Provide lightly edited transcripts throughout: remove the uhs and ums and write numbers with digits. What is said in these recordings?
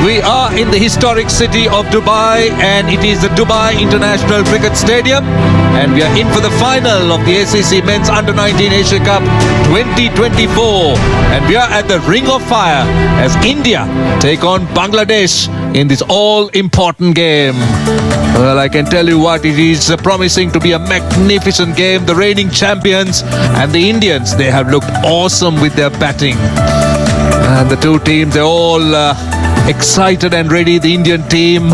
We are in the historic city of Dubai, and it is the Dubai International Cricket Stadium, and we are in for the final of the ACC Men's Under-19 Asia Cup 2024, and we are at the Ring of Fire as India take on Bangladesh in this all-important game. Well, I can tell you what, it is promising to be a magnificent game. The reigning champions and the Indians, they have looked awesome with their batting. And the two teams, they're all excited and ready. The Indian team,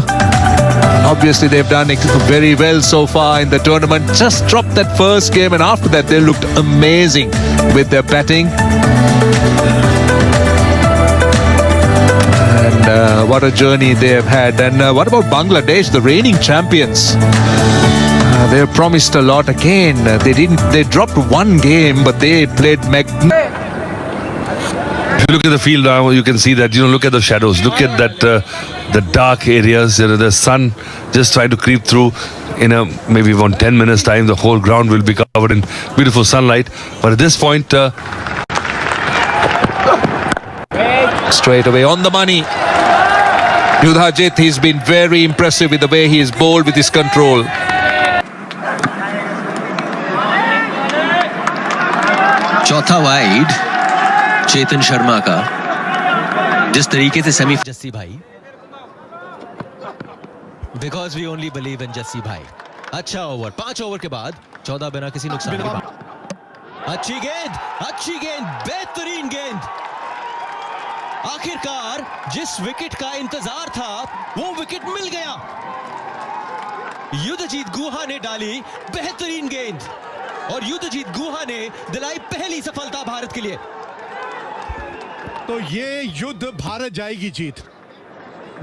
obviously they've done very well so far in the tournament. Just dropped that first game, and after that they looked amazing with their batting. And what a journey they have had. And what about Bangladesh, the reigning champions? They have promised a lot again. They dropped one game, but they played If you look at the field now, you can see that, look at the shadows. Look at that, the dark areas. The sun just trying to creep through. In maybe 10 minutes time, the whole ground will be covered in beautiful sunlight. But at this point, straight away on the money. Yudhajit, he's been very impressive with the way he is bowled with his control. चौथा wide Chetan Sharma का, जिस तरीके से सेमी जस्सी भाई, because we only believe in Jassi भाई। अच्छा over, 5 over के बाद 14 बिना किसी नुकसान के। अच्छी गेंद, बेहतरीन गेंद। आखिरकार जिस विकेट का इंतजार था वो विकेट मिल गया। युद्धजीत गुहा ने डाली बेहतरीन गेंद, और युद्धजीत गुहा ने दिलाई पहली सफलता भारत के लिए। तो ये युद्ध भारत जाएगी जीत।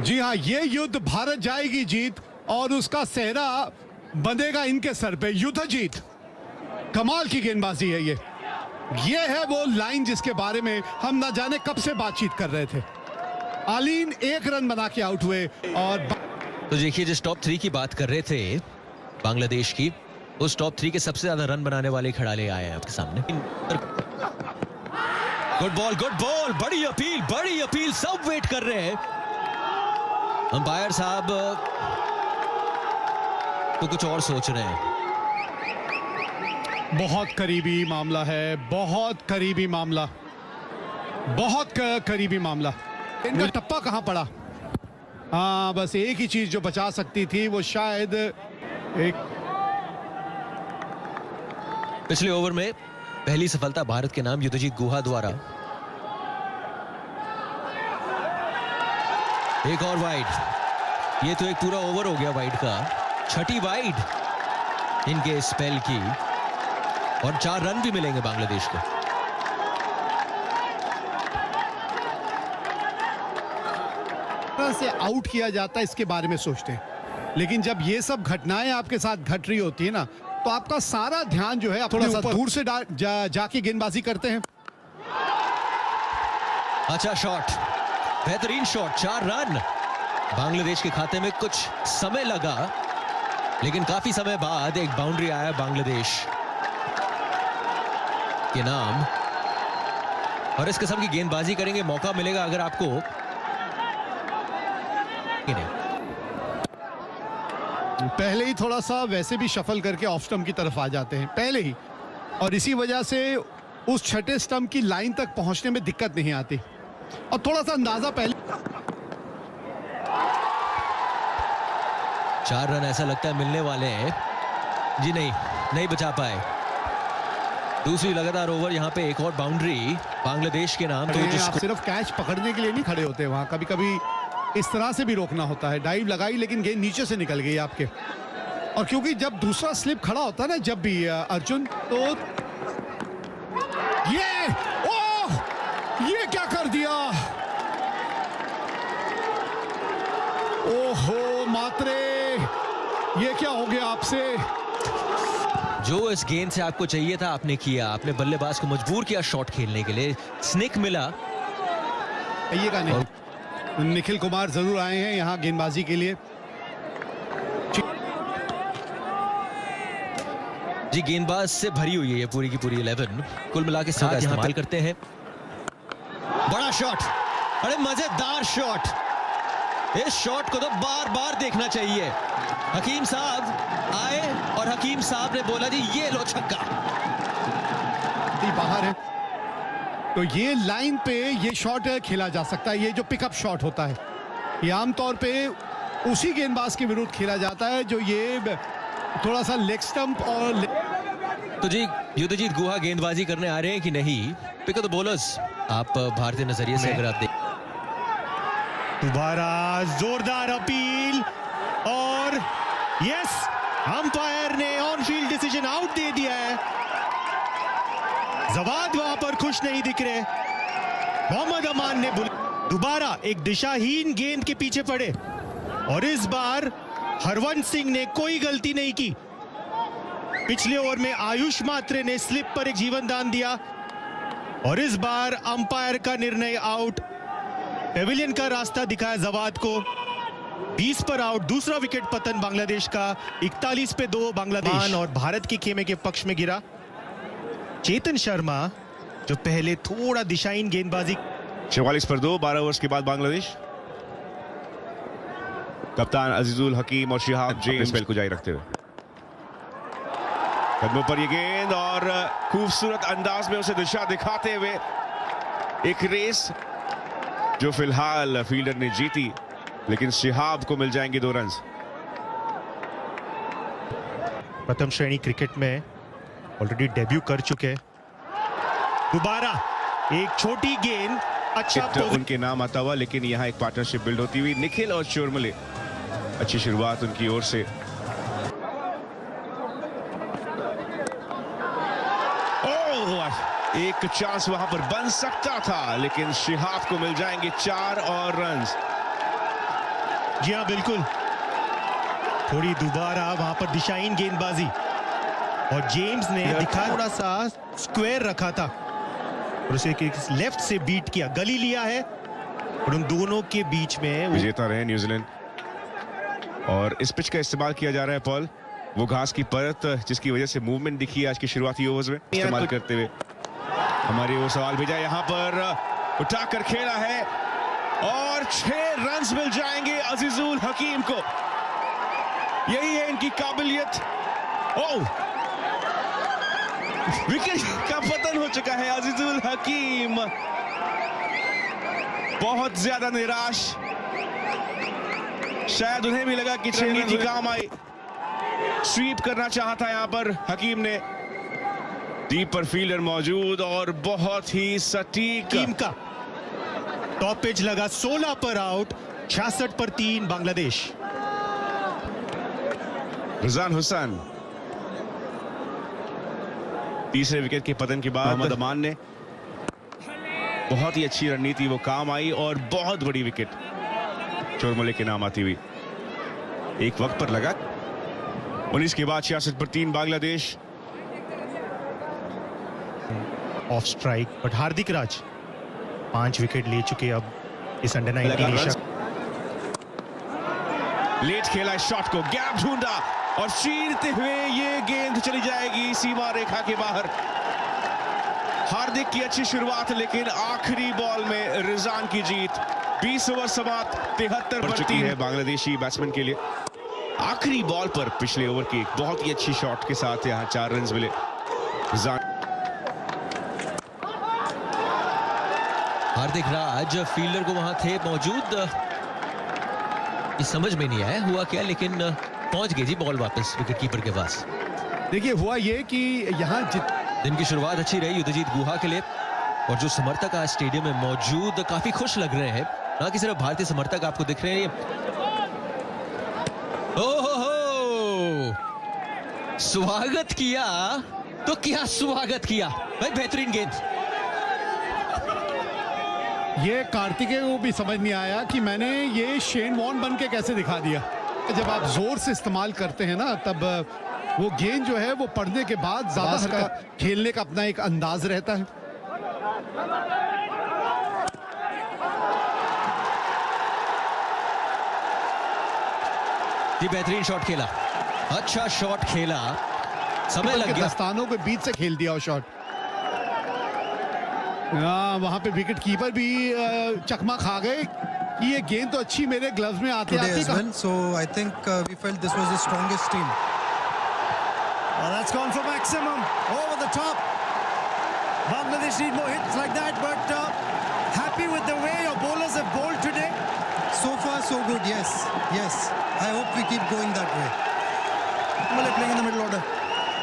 जी हाँ, ये युद्ध भारत जाएगी जीत, और उसका सेहरा बंधेगा इनके सर पे। युद्धजीत, कमाल की गेंदबाजी है ये है वो लाइन जिसके बारे में हम ना जाने कब से बातचीत कर रहे थे। आलीन 1 रन बना के आउट हुए। और तो देखिए, जिस टॉप 3 की बात कर रहे थे बांग्लादेश की, उस टॉप 3 के सबसे ज्यादा रन बनाने वाले खिलाड़ी आए हैं आपके सामने। गुड बॉल, बड़ी अपील, सब वेट कर रहे हैं। अंपायर साहब तो कुछ और सोच रहे हैं। बहुत करीबी मामला है, बहुत करीबी मामला। इनका टप्पा कहां पड़ा? हाँ, बस एक ही चीज जो बचा सकती थी वो शायद एक। पिछले ओवर में पहली सफलता भारत के नाम युद्धजीत गुहा द्वारा। एक और वाइड, ये तो एक पूरा ओवर हो गया वाइड का। 6ठी वाइड इनके स्पेल की, और 4 रन भी मिलेंगे बांग्लादेश को। से आउट किया जाता है इसके बारे में सोचते हैं, लेकिन जब ये सब घटनाएं आपके साथ घट रही होती है ना, तो आपका सारा ध्यान जो है आप थोड़ा सा दूर से जाके गेंदबाजी करते हैं। अच्छा शॉट, बेहतरीन शॉट, 4 रन बांग्लादेश के खाते में। कुछ समय लगा, लेकिन काफी समय बाद एक बाउंड्री आया बांग्लादेश के नाम। और इस किस्म की गेंदबाजी करेंगे, मौका मिलेगा अगर आपको। पहले ही थोड़ा सा वैसे भी शफल करके ऑफ स्टंप की तरफ आ जाते हैं पहले ही, और इसी वजह से उस 6ठे स्टंप की लाइन तक पहुंचने में दिक्कत नहीं आती। और थोड़ा सा अंदाजा पहले 4 रन ऐसा लगता है मिलने वाले हैं। जी नहीं बचा पाए। दूसरी लगातार ओवर, यहाँ पे एक और बाउंड्री बांग्लादेश के नाम। तो आप सिर्फ कैच पकड़ने के लिए नहीं खड़े होते वहां, कभी कभी इस तरह से भी रोकना होता है। डाइव लगाई लेकिन गेंद नीचे से निकल गई आपके। और क्योंकि जब दूसरा स्लिप खड़ा होता है ना, जब भी अर्जुन, तो ये क्या कर दिया? ओहो मात्रे, ये क्या हो गया आपसे? जो इस गेंद से आपको चाहिए था आपने किया। आपने बल्लेबाज को मजबूर किया शॉट खेलने के लिए। स्निक मिला। ये का नहीं। निखिल कुमार जरूर आए हैं यहाँ गेंदबाजी के लिए। जी, गेंदबाज से भरी हुई है ये पूरी की पूरी 11। कुल मिला के 7 इस्तेमाल करते हैं। बड़ा शॉट, अरे मजेदार शॉट। इस शॉट को तो बार बार देखना चाहिए। हकीम साहब आए और हकीम साहब ने बोला जी ये लो छक्का। बाहर है तो ये लाइन पे ये शॉट खेला जा सकता है। ये जो पिकअप शॉट होता है ये आमतौर पे उसी गेंदबाज के विरुद्ध खेला जाता है जो ये थोड़ा सा लेग स्टंप और तो जी युद्धजीत गुहा गेंदबाजी करने आ रहे हैं कि नहीं? Pick the bowlers. आप भारतीय नजरिए से अगर आप देख दोबारा जोरदार अपील और यस, अंपायर ने ऑन फील्ड डिसीजन आउट दे दिया है। जवाद वहां पर खुश नहीं दिख रहे। मोहम्मद अमान ने दोबारा एक दिशाहीन गेंद के पीछे पड़े और इस बार हरवंश सिंह ने कोई गलती नहीं की। पिछले ओवर में आयुष मात्रे ने स्लिप पर एक जीवन दान दिया और इस बार अंपायर का निर्णय आउट। पेविलियन का रास्ता दिखाया जवाद को। 20 पर आउट। दूसरा विकेट पतन बांग्लादेश का। 41 पे 2 बांग्लादेश और भारत के खेमे के पक्ष में गिरा। चेतन शर्मा जो पहले थोड़ा दिशाहीन गेंदबाजी। 44 पर 2। 12 ओवर्स के बाद बांग्लादेश। कप्तान अजीजुल हकीम और शिहाब जेम्स स्पेल को जारी रखते हुए कदमों पर ये गेंद और खूबसूरत अंदाज में उसे दिशा दिखाते हुए एक रेस जो फिलहाल फील्डर ने जीती, लेकिन शिहाब को मिल जाएंगे 2 रन। प्रथम श्रेणी क्रिकेट में ऑलरेडी डेब्यू कर चुके। दोबारा एक छोटी गेंद। अच्छा उनके नाम आता हुआ, लेकिन यहाँ एक पार्टनरशिप बिल्ड होती हुई। निखिल और चोरमले, अच्छी शुरुआत उनकी ओर से। एक चांस वहां पर बन सकता था, लेकिन शिहाब को मिल जाएंगे 4 और रन। जी हाँ, बिल्कुल। थोड़ी दोबारा वहां पर दिशाहीन गेंदबाजी और जेम्स ने दिखा थोड़ा सा स्क्वायर रखा था और उसे लेफ्ट से बीट किया, गली लिया है और उन दोनों के बीच में विजेता रहे न्यूजीलैंड। और इस पिच का इस्तेमाल किया जा रहा है पॉल, वो घास की परत जिसकी वजह से मूवमेंट दिखी आज के शुरुआती ओवर्स में इस्तेमाल करते हुए। हमारे वो सवाल भेजा, यहाँ पर उठाकर खेला है और 6 रन मिल जाएंगे अजीजुल हकीम को। यही है इनकी काबिलियत। विकेट का पतन हो चुका है। अजीजुल हकीम बहुत ज्यादा निराश। शायद उन्हें भी लगा कि रणनीति काम आई। स्वीप करना चाहता यहां पर हकीम ने। डीप पर फील्डर मौजूद और बहुत ही सटीक। टीम का टॉप पेज लगा। 16 पर आउट। 66 पर 3 बांग्लादेश। रिजवान हुसैन तीसरे विकेट के पतन के बाद मोहम्मद अमान ने बहुत ही अच्छी रणनीति, वो काम आई और बहुत बड़ी विकेट चोरमले के नाम आती हुई। एक वक्त पर लगा। 19 के बाद 66 पर 3 Bangladesh. Of strike but Hardik Raj 5 wicket ले चुके अब इस अंडर 19 एशिया। लेट खेला शॉट को, गैप ढूंढा और चीरते हुए ये गेंद चली जाएगी सीमा रेखा के बाहर। हार्दिक की अच्छी शुरुआत, लेकिन आखिरी बॉल में रिजवान की जीत। 20 ओवर समाप्त। 73 पर चुकी है बांग्लादेशी बैट्समैन के लिए। आखिरी बॉल पर पिछले ओवर की एक बहुत ही अच्छी शॉट के साथ यहाँ 4 रन मिले। हार्दिक राज फील्डर को वहां थे मौजूद। समझ में नहीं आया हुआ क्या, लेकिन पहुंच गई जी बॉल वापस विकेट कीपर के पास। देखिए हुआ ये कि यहाँ दिन की शुरुआत अच्छी रही युद्धजीत गुहा के लिए और जो समर्थक आज स्टेडियम में मौजूद काफी खुश लग रहे हैं। ना कि सिर्फ भारतीय समर्थक आपको दिख रहे हैं। ओहो, स्वागत किया तो क्या स्वागत किया भाई, बेहतरीन गेंद। ये कार्तिकेय को भी समझ नहीं आया कि मैंने ये शेन वॉर्न बन के कैसे दिखा दिया। जब आप जोर से इस्तेमाल करते हैं ना, तब वो गेंद जो है वो पड़ने के बाद ज्यादा खेलने का अपना एक अंदाज रहता है। ये बेहतरीन शॉट खेला, अच्छा शॉट खेला, समय लग गया। दस्तानों के बीच से खेल दिया वो शॉट। वहां पे विकेट कीपर भी चकमा खा गए ये गेंद तो अच्छी मेरे ग्लव्स में आते today आते as well. So I think we felt this was the strongest team. Well, that's gone for maximum over the top. Bangladesh need more hits like that, but happy with the way your bowlers have bowled today. So far so good. Yes. I hope we keep going that way. Playing in the middle order.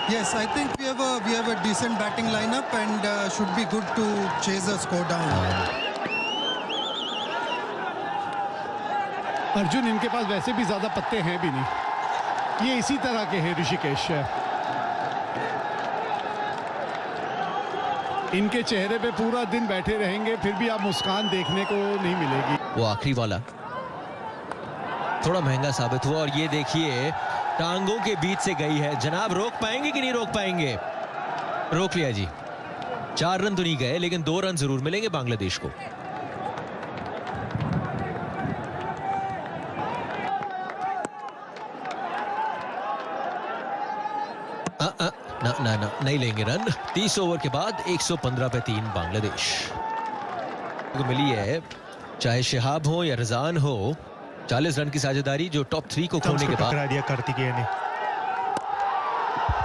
Yes, I think we have a decent batting lineup and should be good to chase the score down. Arjun, इनके पास वैसे भी ज्यादा पत्ते हैं भी नहीं, ये इसी तरह के हैं ऋषिकेश। इनके चेहरे पे पूरा दिन बैठे रहेंगे फिर भी आप मुस्कान देखने को नहीं मिलेगी। वो आखिरी वाला थोड़ा महंगा साबित हुआ और ये देखिए टांगों के बीच से गई है। जनाब रोक पाएंगे कि नहीं रोक पाएंगे? रोक लिया जी। 4 रन तो नहीं गए लेकिन 2 रन जरूर मिलेंगे बांग्लादेश को। ना नहीं लेंगे रन। 30 ओवर के बाद 115 पे 3 बांग्लादेश को मिली है। चाहे शिहाब हो या रजान हो, 40 रन की साझेदारी जो टॉप 3 को खोने के बाद दिया कार्तिकेय ने।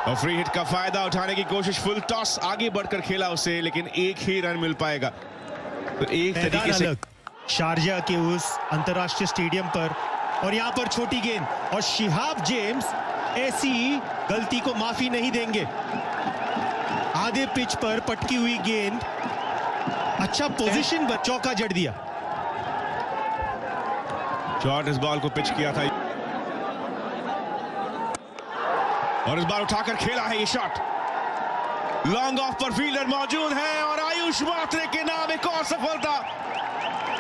और फ्री हिट का फायदा उठाने की कोशिश, फुल टॉस आगे बढ़कर खेला उसे, लेकिन एक ही रन मिल पाएगा। तो एक तरीके से शारजा के उस अंतरराष्ट्रीय स्टेडियम पर और यहां पर छोटी गेंद और शिहाब जेम्स ऐसी गलती को माफी नहीं देंगे। आधे पिच पर पटकी हुई गेंद, अच्छा पोजीशन पर चौका जड़ दिया। शॉट इस बॉल को पिच किया था और इस बार उठाकर खेला है ये शॉट। लॉन्ग ऑफ पर फील्डर मौजूद है और आयुष मात्रे के नाम एक और सफलता।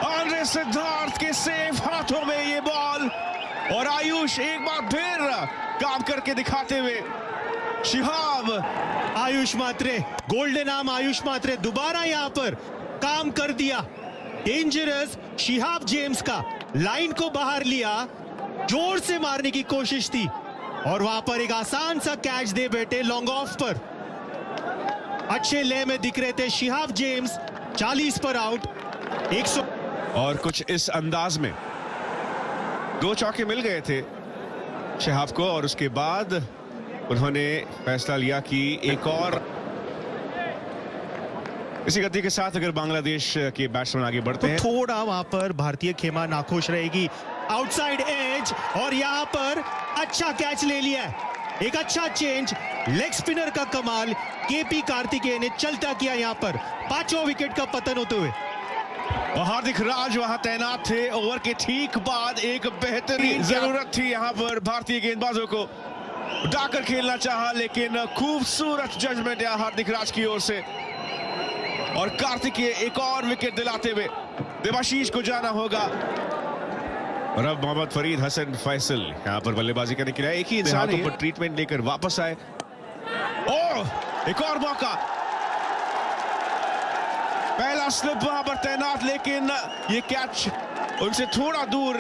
आंद्रे सिद्धार्थ के सेफ हाथों में ये बॉल और आयुष एक बार फिर काम करके दिखाते हुए। शिहाब, आयुष मात्रे, गोल्डन आर्म आयुष मात्रे दोबारा यहां पर काम कर दिया। डेंजरस शिहाब जेम्स का लाइन को बाहर लिया, जोर से मारने की कोशिश थी और वहां पर एक आसान सा कैच दे बैठे लॉन्ग ऑफ पर। अच्छे ले में दिख रहे थे शिहाब जेम्स। 40 पर आउट। 100 और कुछ इस अंदाज में 2 चौके मिल गए थे शिहाब को और उसके बाद उन्होंने फैसला लिया कि एक और। इसी गति के साथ अगर बांग्लादेश के बैट्समैन आगे बढ़ते हैं, थोड़ा वहां पर भारतीय खेमा नाखुश रहेगी। आउटसाइड एज और यहां पर अच्छा कैच ले लिया है। एक अच्छा चेंज, लेग स्पिनर का कमाल केपी कार्तिकेय ने चलता किया यहां पर 5वां विकेट का पतन होते हुए। और हार्दिक राज वहां तैनात थे। ओवर के ठीक बाद एक बेहतरीन जरूरत थी यहां पर भारतीय गेंदबाजों को उठाकर खेलना चाहा, लेकिन खूबसूरत जजमेंट है हार्दिक राज की ओर से और कार्तिकेय एक और विकेट दिलाते हुए देवाशीष को जाना होगा। और अब मोहम्मद फरीद हसन फैसल यहां पर बल्लेबाजी करने के लिए एक ही इंसान पर ट्रीटमेंट लेकर वापस आए। ओह, एक और मौका। पहला स्लिप वहां पर तैनात, लेकिन ये कैच उनसे थोड़ा दूर,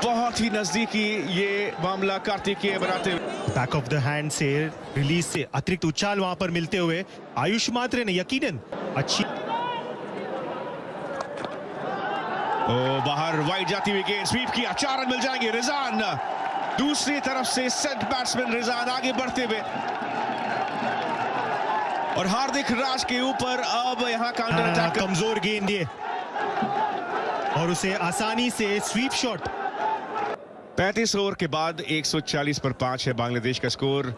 बहुत ही नजदीकी ये मामला कार्तिकेय बनाते हुए। बैक ऑफ द हैंड से रिलीज से अतिरिक्त उछाल वहां पर मिलते हुए आयुष मात्रे ने यकीनन अच्छी। बाहर वाइड जाती हुई गेंद, स्वीप किया, 4 रन मिल जाएंगे। रिजान दूसरी तरफ से सेट बैट्समैन रिजान आगे बढ़ते हुए और हार्दिक राज के ऊपर अब यहां काउंटर अटैक। कमजोर गेंद दिए और उसे आसानी से स्वीप शॉट। 35 ओवर के बाद 140 पर 5 है बांग्लादेश का स्कोर।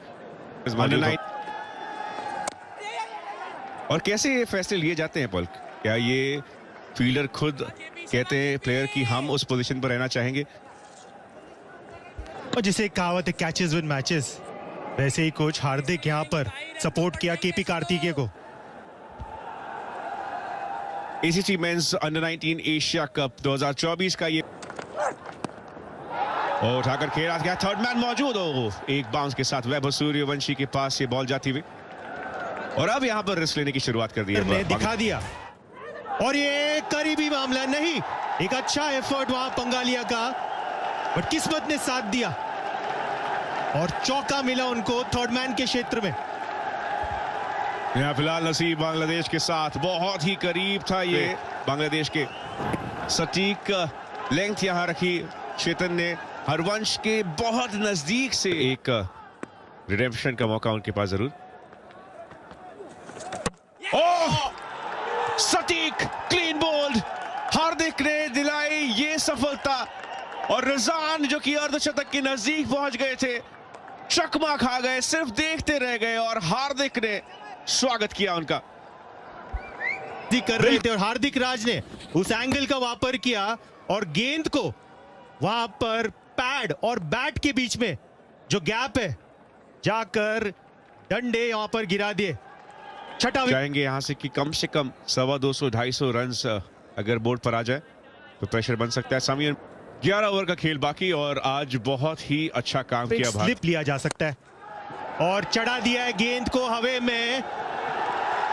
और कैसे ये फैसले लिए जाते हैं पलक? क्या ये फील्डर खुद कहते हैं प्लेयर कि हम उस पोजीशन पर रहना चाहेंगे? और जिसे कहावत है कैचेस विन मैचेस, वैसे ही कोच हार्दिक यहां पर सपोर्ट किया केपी कार्तिकेय को। ACC men's under 19 Asia cup 2024 का ये उठाकर खेला गया। थर्ड मैन मौजूद हो, एक बाउंस के साथ वैभव सूर्यवंशी के पास ये बॉल जाती हुई और अब यहां पर रिस्क लेने की शुरुआत कर दी है। दिखा दिया और ये करीबी मामला नहीं, एक अच्छा एफर्ट वहां पंगालिया का, बट किस्मत ने साथ दिया और चौका मिला उनको थर्ड मैन के क्षेत्र में। यहां फिलहाल नसीब बांग्लादेश के साथ बहुत ही करीब था ये बांग्लादेश के। सटीक लेंथ यहां रखी चेतन ने। हरवंश के बहुत नजदीक से एक रिडेम्पशन का मौका उनके पास जरूर। ओह, सटीक क्लीन बोल्ड, हार्दिक ने दिलाई ये सफलता। और रजान जो कि अर्धशतक के नजदीक पहुंच गए थे, चकमा खा गए, सिर्फ देखते रह गए और हार्दिक ने स्वागत किया उनका। कर रहे थे और हार्दिक राज ने उस एंगल का वापर किया और गेंद को वहां पर पैड और बैट के बीच में जो गैप है जाकर डंडे वहां पर गिरा दिए। छठा चाहेंगे यहां से कि कम से कम 250-250 रन अगर बोर्ड पर आ जाए तो प्रेशर बन सकता है। सामियन 11 ओवर का खेल बाकी और आज बहुत ही अच्छा काम किया भारत। स्लिप लिया जा सकता है और चढ़ा दिया है गेंद को हवा में।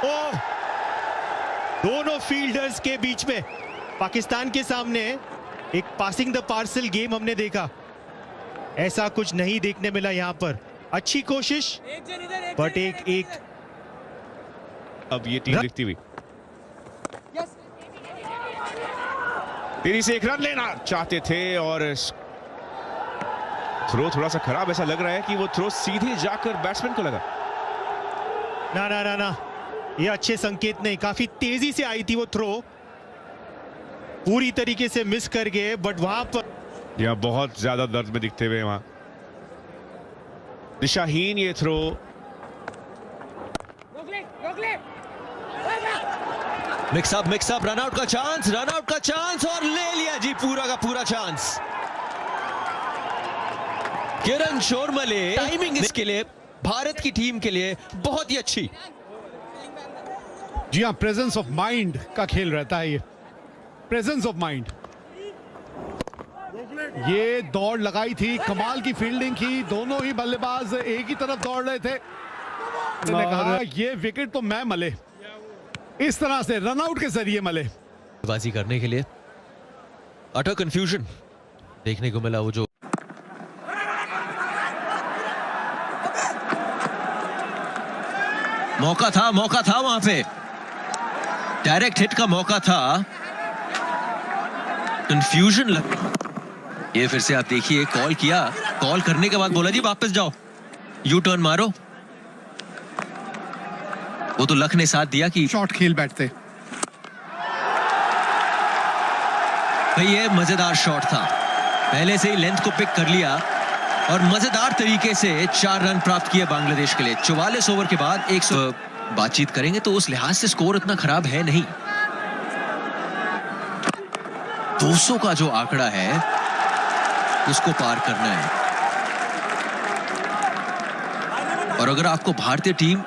ओह, दोनों फील्डर्स के बीच में पाकिस्तान के सामने एक पासिंग द पार्सल गेम हमने देखा, ऐसा कुछ नहीं देखने मिला यहां पर। अच्छी कोशिश बट एक अब ये टीम दिखती हुई तेरी से एक रन लेना चाहते थे और थ्रो थोड़ा सा खराब ऐसा लग रहा है कि वो थ्रो सीधे जाकर बैट्समैन को लगा। ना ना ना ना, ये अच्छे संकेत नहीं। काफी तेजी से आई थी वो थ्रो, पूरी तरीके से मिस कर गए बट वहां पर यहां बहुत ज्यादा दर्द में दिखते हुए वहां दिशाहीन ये थ्रो। मिक्सअप रनआउट का चांस और ले लिया जी पूरा का पूरा चांस। किरण शोरमले, टाइमिंग इसके लिए भारत की टीम के लिए बहुत ही अच्छी। जी हाँ, प्रेजेंस ऑफ माइंड का खेल रहता है ये, प्रेजेंस ऑफ माइंड। ये दौड़ लगाई थी, कमाल की फील्डिंग की, दोनों ही बल्लेबाज एक ही तरफ दौड़ रहे थे। मैंने कहा ये विकेट तो मैं मले, इस तरह से रनआउट के जरिए मले। बाजी करने के लिए अटर कंफ्यूजन देखने को मिला। वो जो मौका था वहां पे, डायरेक्ट हिट का मौका था, कंफ्यूजन लग। ये फिर से आप देखिए, कॉल किया, कॉल करने के बाद बोला जी वापस जाओ, यू टर्न मारो। वो तो लक ने साथ दिया कि शॉट खेल बैठते। भाई ये मजेदार शॉट था, पहले से ही लेंथ को पिक कर लिया और मजेदार तरीके से 4 रन प्राप्त किए बांग्लादेश के लिए। 44 ओवर के बाद 100। बातचीत करेंगे तो उस लिहाज से स्कोर इतना खराब है नहीं। 200 का जो आंकड़ा है उसको पार करना है। और अगर आपको भारतीय टीम,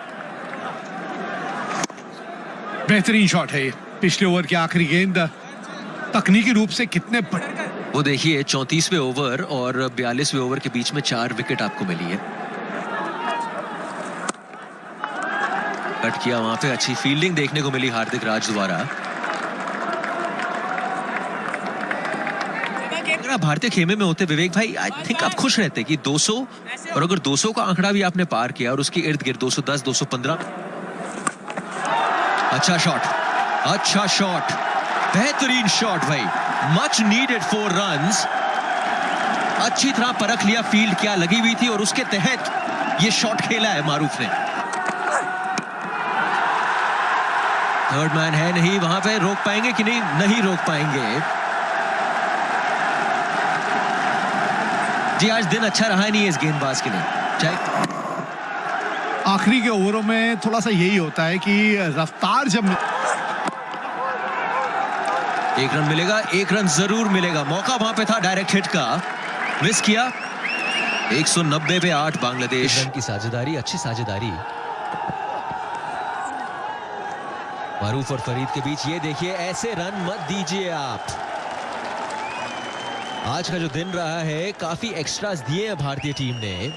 बेहतरीन शॉट है ये, पिछले ओवर की आखिरी गेंद, तकनीकी रूप से कितने वो देखिए 34वें ओवर और 42वें ओवर के बीच में 4 विकेट आपको मिली है। कट किया वहां पे, अच्छी फील्डिंग देखने को मिली हार्दिक राज द्वारा। अगर आप भारतीय खेमे में होते विवेक भाई, आई थिंक आप खुश रहते कि 200, और अगर 200 का आंकड़ा भी आपने पार किया और उसके इर्द गिर्द 210, 215। अच्छा शॉट, बेहतरीन शॉट भाई, मच नीडेड 4 रन्स। अच्छी तरह परख लिया फील्ड क्या लगी हुई थी और उसके तहत ये शॉट खेला है मारूफ ने। थर्ड मैन है नहीं वहां पे, रोक पाएंगे कि नहीं रोक पाएंगे जी। आज दिन अच्छा रहा नहीं है इस गेंदबाज के लिए। चाहे आखिरी के ओवरों में थोड़ा सा यही होता है कि रफ्तार जब 1 रन मिलेगा, 1 रन जरूर मिलेगा। मौका वहां पे था डायरेक्ट हिट का, मिस किया। 190 पे 8 बांग्लादेश। रन की साझेदारी, अच्छी साझेदारी मारूफ और फरीद के बीच। ये देखिए, ऐसे रन मत दीजिए आप। आज का जो दिन रहा है, काफी एक्स्ट्रास दिए हैं भारतीय टीम ने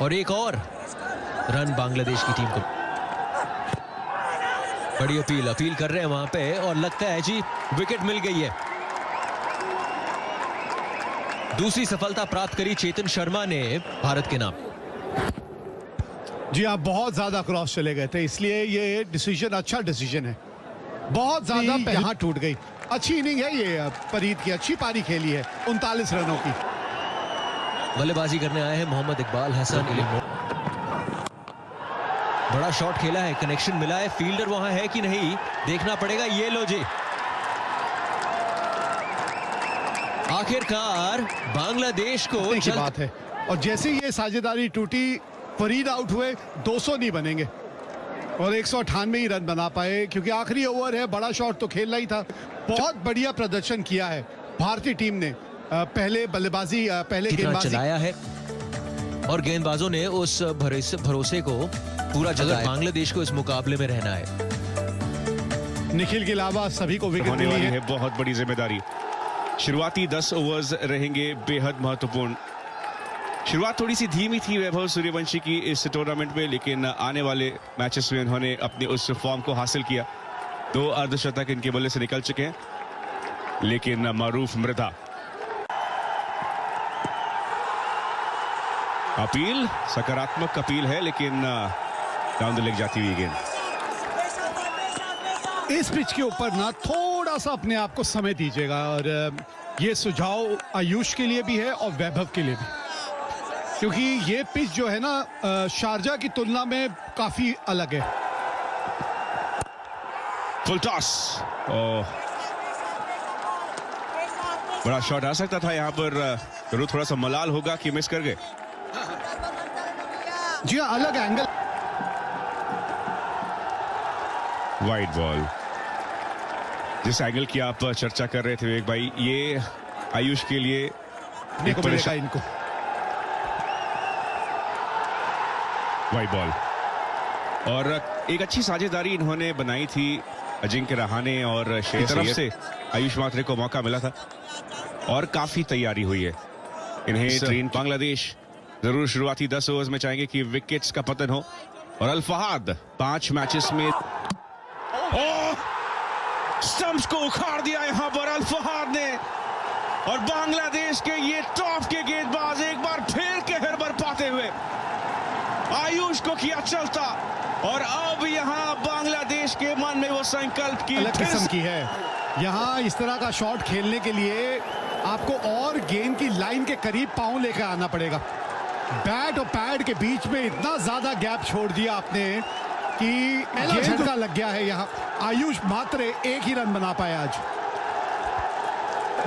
और एक और रन बांग्लादेश की टीम को। बड़ी अपील कर रहे हैं वहां पे और लगता है जी विकेट मिल गई है। दूसरी सफलता प्राप्त करी चेतन शर्मा ने भारत के नाम। जी हाँ, बहुत ज्यादा क्रॉस चले गए थे, इसलिए ये डिसीजन अच्छा डिसीजन है। बहुत ज्यादा यहाँ टूट गई। अच्छी इनिंग है ये फरीद की, अच्छी पारी खेली है 39 रनों की। बल्लेबाजी करने आए हैं मोहम्मद इकबाल हसन इलिमो। बड़ा शॉट खेला है, कनेक्शन मिला है, फील्डर वहां है कि नहीं देखना पड़ेगा। ये लो जी, आखिरकार बांग्लादेश को की बात है। और जैसे ये साझेदारी टूटी, फरीद आउट हुए, 200 नहीं बनेंगे और 198 ही रन बना पाए क्योंकि आखिरी ओवर है। बड़ा शॉट तो खेलना ही था। बहुत बढ़िया प्रदर्शन किया है भारतीय टीम ने। पहले बल्लेबाजी, पहले गेंदबाजी चलाया है और गेंदबाजों ने उस भरोसे को पूरा जगह बांग्लादेश को इस मुकाबले में रहना है। निखिल के अलावा सभी को विकेट होने मिली वाली है। है बहुत बड़ी जिम्मेदारी। शुरुआती 10 ओवर्स रहेंगे बेहद महत्वपूर्ण। शुरुआत थोड़ी सी धीमी थी वैभव सूर्यवंशी की इस टूर्नामेंट में, लेकिन आने वाले मैचेस में उन्होंने अपने उस फॉर्म को हासिल किया। 2 अर्धशतक इनके बल्ले से निकल चुके हैं, लेकिन मारूफ मृदा अपील, सकारात्मक अपील है, लेकिन डाउन द लेग जाती हुई गेंद। इस पिच के ऊपर ना थोड़ा सा अपने आप को समय दीजिएगा और ये सुझाव आयुष के लिए भी है और वैभव के लिए भी, क्योंकि ये पिच जो है ना शारजा की तुलना में काफी अलग है। फुल टॉस, बड़ा शॉट आ सकता था यहाँ पर। जरूर थोड़ा सा मलाल होगा कि मिस कर गए। जी हाँ, अलग एंगल। वाइड बॉल, जिस एंगल की आप चर्चा कर रहे थे विवेक भाई, ये आयुष के लिए एक परेशान। इनको वाइड बॉल, और एक अच्छी साझेदारी इन्होंने बनाई थी अजिंक्य रहाणे और शेख तरफ से आयुष मात्रे को मौका मिला था और काफी तैयारी हुई है इन्हें ट्रेन। बांग्लादेश जरूर शुरुआती 10 ओवर्स में चाहेंगे कि विकेट्स का पतन हो, और अल फहाद 5 मैचेस में स्टंप्स को उखाड़ दिया यहां पर अल फहाद ने, और बांग्लादेश के ये टॉप के गेंदबाज एक बार फिर कहर बरपाते हुए आयुष को किया चलता, और अब यहां बांग्लादेश के मन में वो संकल्प की अलग किस्म की है। यहां इस तरह का शॉट खेलने के लिए आपको और गेंद की लाइन के करीब पांव लेकर आना पड़ेगा। बैट और पैड के बीच में इतना ज्यादा गैप छोड़ दिया आपने कि झटका लग गया है। यहाँ आयुष मात्र 1 ही रन बना पाया आज।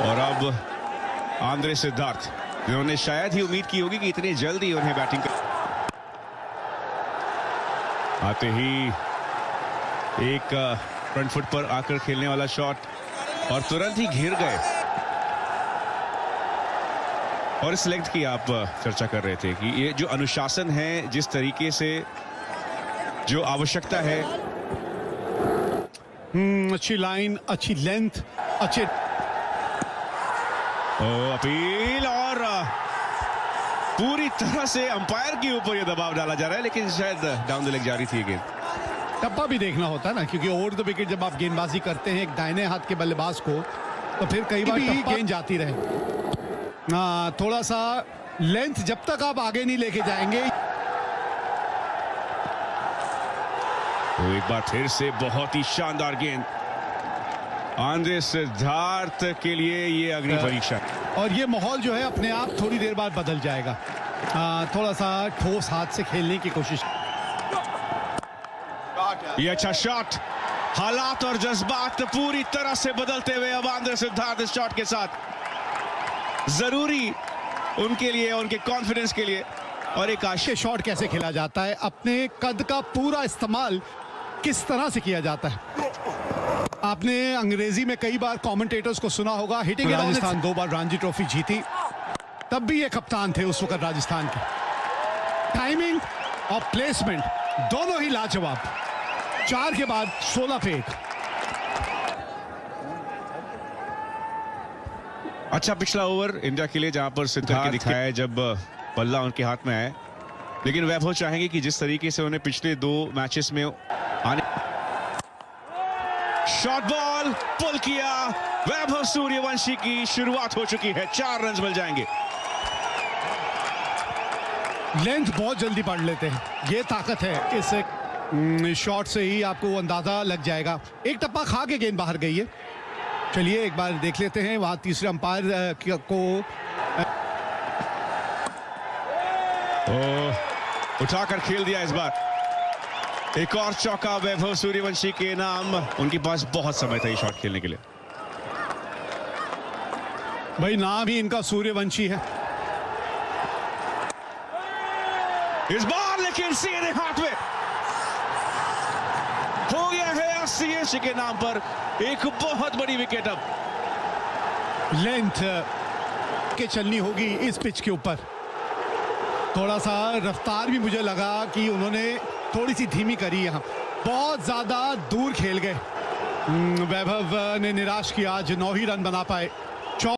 और अब आंद्रे सिद्धार्थ, जिन्होंने शायद ही उम्मीद की होगी कि इतनी जल्दी उन्हें बैटिंग आते ही एक फ्रंट फुट पर आकर खेलने वाला शॉट और तुरंत ही घिर गए। और इस लेंथ की आप चर्चा कर रहे थे कि ये जो अनुशासन है, जिस तरीके से जो आवश्यकता है, अच्छी लाइन, अच्छी लेंथ, अच्छे अपील, और पूरी तरह से अंपायर के ऊपर ये दबाव डाला जा रहा है, लेकिन शायद डाउन द लेग जा रही थी गेंद। टप्पा भी देखना होता है ना, क्योंकि ओवर द विकेट जब आप गेंदबाजी करते हैं एक दाहिने हाथ के बल्लेबाज को, तो फिर कई बार गेंद जाती रहे। थोड़ा सा लेंथ जब तक आप आगे नहीं लेके जाएंगे। तो एक बार फिर से बहुत ही शानदार गेंद आंद्रे सिद्धार्थ के लिए, ये अग्नि परीक्षा। और ये माहौल जो है अपने आप थोड़ी देर बाद बदल जाएगा। थोड़ा सा ठोस हाथ से खेलने की कोशिश। ये अच्छा शॉट, हालात और जज्बात पूरी तरह से बदलते हुए अब आंद्रे सिद्धार्थ इस शॉट के साथ, जरूरी उनके लिए, उनके कॉन्फिडेंस के लिए। और एक के शॉट कैसे खेला जाता है, अपने कद का पूरा इस्तेमाल किस तरह से किया जाता है। आपने अंग्रेजी में कई बार कमेंटेटर्स को सुना होगा। हिटिंग राजस्थान 2 बार रणजी ट्रॉफी जीती, तब भी ये कप्तान थे उस वक्त राजस्थान के। टाइमिंग और प्लेसमेंट दोनों ही लाजवाब। 4 के बाद 16 पे 1। अच्छा पिछला ओवर इंडिया के लिए, जहां पर सिद्धार्थ दिखाया है जब बल्ला उनके हाथ में आया, लेकिन वैभव चाहेंगे कि जिस तरीके से उन्हें पिछले 2 मैचेस में आने। शॉट बॉल पुल किया, वैभव सूर्यवंशी की शुरुआत हो चुकी है। 4 रन मिल जाएंगे। लेंथ बहुत जल्दी पढ़ लेते हैं, ये ताकत है इस शॉट से ही आपको अंदाजा लग जाएगा। एक टप्पा खा के गेंद बाहर गई है। चलिए एक बार देख लेते हैं वहां तीसरे अंपायर को उठाकर खेल दिया इस बार। एक और चौका वैभव सूर्यवंशी के नाम। उनके पास बहुत समय था ये शॉट खेलने के लिए। भाई नाम ही इनका सूर्यवंशी है। इस बार लेकिन सीधे हाथ में हो गया है सीएसके के नाम पर एक बहुत बड़ी विकेट। अब लेंथ के चलनी होगी इस पिच के ऊपर। थोड़ा सा रफ्तार भी मुझे लगा कि उन्होंने थोड़ी सी धीमी करी। यहाँ बहुत ज्यादा दूर खेल गए। वैभव ने निराश किया, आज 9 ही रन बना पाए।